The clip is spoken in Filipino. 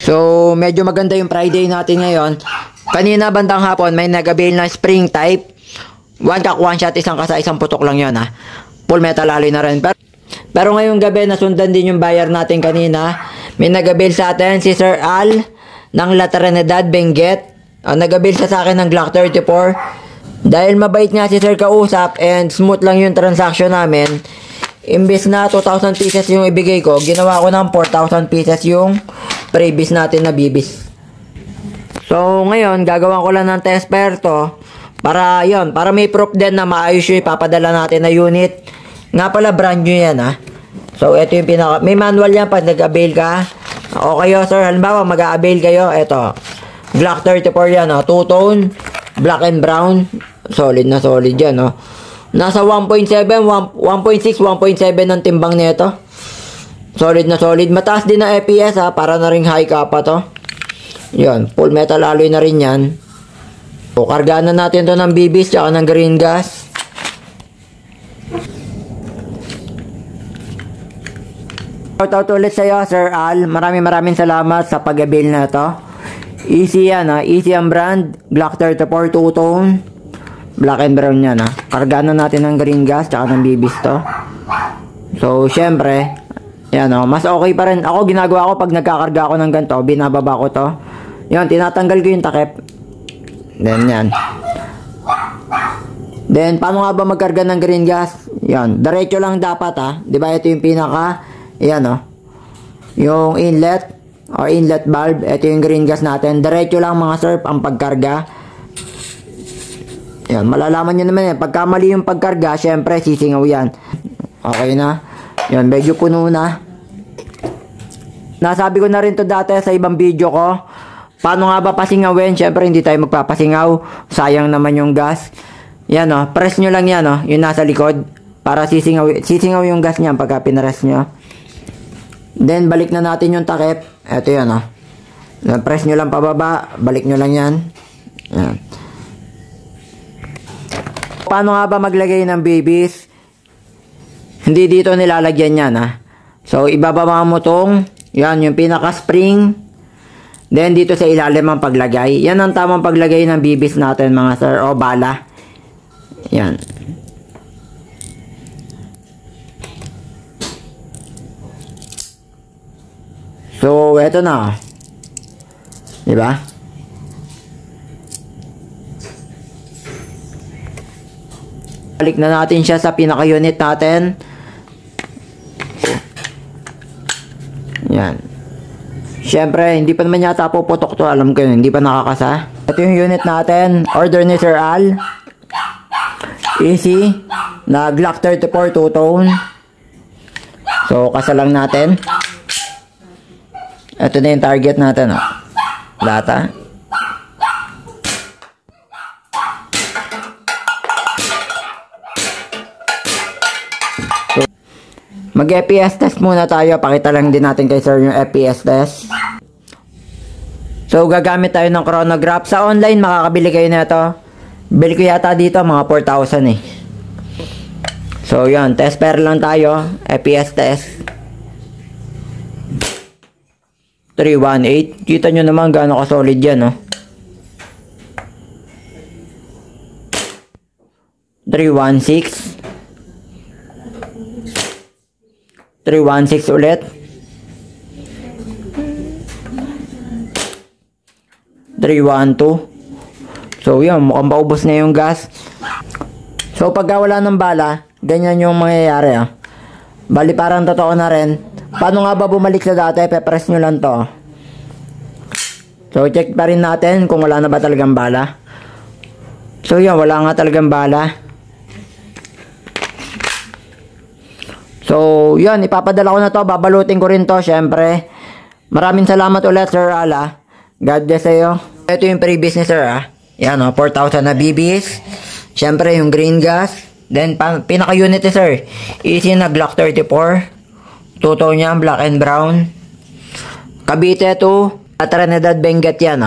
So, medyo maganda yung Friday natin ngayon. Kanina bandang hapon, may nag-avail na spring type. One shot, isang kasa, isang putok lang yun ha. Full metal alloy na rin. Pero ngayong gabi, nasundan din yung buyer natin kanina. May nag-avail sa atin, si Sir Al, ng La Trinidad, Benguet. Nag-avail siya sa akin ng Glock 34. Dahil mabait nga si Sir kausap and smooth lang yung transaction namin, imbis na 2,000 pieces yung ibigay ko, ginawa ko ng 4,000 pieces yung previous natin na bibis. So, ngayon, gagawan ko lang ng test pair to para may proof din na maayos yung ipapadala natin na unit. Nga pala, brand new yan ha. So, ito yung may manual yan pag nag-avail ka. O kayo, sir, halimbawa, mag-a-avail kayo, ito. Glock 34 yan, two-tone, black and brown. Solid na solid yan, Nasa 1.7, 1.6, 1.7 ang timbang nito. Solid na solid. Mataas din na FPS para na ring high kappa to. Yan, full metal alloy na rin yan. So, kargaan na natin to ng bibis tsaka ng green gas. Shoutout ulit sa'yo, Sir Al. Maraming salamat sa pag-avail na to. Easy yan, Easy ang brand. Glock 34 two-tone. Black and brown yan, Kargaan na natin ng green gas tsaka ng bibis to. So, syempre, yan, mas okay pa rin. Ako, ginagawa ko pag nagkakarga ako ng ganito, binababa ko to. Yan, tinatanggal ko yung takip. Then, yan. Then, paano nga ba magkarga ng green gas? Yan, diretso lang dapat, Diba, ito yung pinaka, yan, yung inlet, or inlet valve. Ito yung green gas natin. Diretso lang, mga sir, ang pagkarga. Yan, malalaman nyo naman yan. Pagka mali yung pagkarga, syempre, sisingaw yan. Okay na. Yan, medyo puno na. Nasabi ko na rin to dati sa ibang video ko. Paano nga ba pasingawin? Syempre, hindi tayo magpapasingaw. Sayang naman yung gas. Yan, press nyo lang yan, yung nasa likod. Para sisingaw yung gas niyan pagka pinress nyo. Then, balik na natin yung takip. Ito yan, press nyo lang pababa. Balik nyo lang yan. Yan. Paano nga ba maglagay ng bibis? Hindi dito nilalagyan yan, So, ibababa mo tong, yan, yung pinaka-spring. Then, dito sa ilalim ang paglagay. Yan ang tamang paglagay ng bibis natin, mga sir, o bala. Yan. So, eto na. Diba? Balik na natin siya sa pinaka-unit natin. Yan. Siyempre, hindi pa naman yata puputok to. Alam ko yun, hindi pa nakakasa. Ito yung unit natin. Order ni Sir Al. Easy. Na Glock 34 two-tone. So, kasa lang natin. Ito na yung target natin, Lata. Mag-FPS test muna tayo. Pakita lang din natin kay sir yung FPS test. So, gagamit tayo ng chronograph. Sa online, makakabili kayo na ito. Bili ko yata dito, mga 4,000 So, yun. Test pair lang tayo. FPS test. 318. Kita nyo naman gaano ka-solid yan, 316. 316 ulit. 312. So, yun. Mukhang paubos na yung gas. So, pagka wala ng bala, ganyan yung mangyayari, Bali, parang totoo na rin. Paano nga ba bumalik sa dati? Pe-press nyo lang to. So, check pa rin natin kung wala na ba talagang bala. So, yun. Wala nga talagang bala. So, yun, ipapadala ko na to, babalutin ko rin to, syempre. Maraming salamat ulit, Sir Ala. God bless sa'yo. Ito yung previous ni Sir, Yan, 4,000 na BBs. Syempre, yung green gas. Then, pinaka-unit ni Sir. Easy na Glock 34. Two-tone niya, black and brown. Cavite to, La Trinidad, Benguet yan,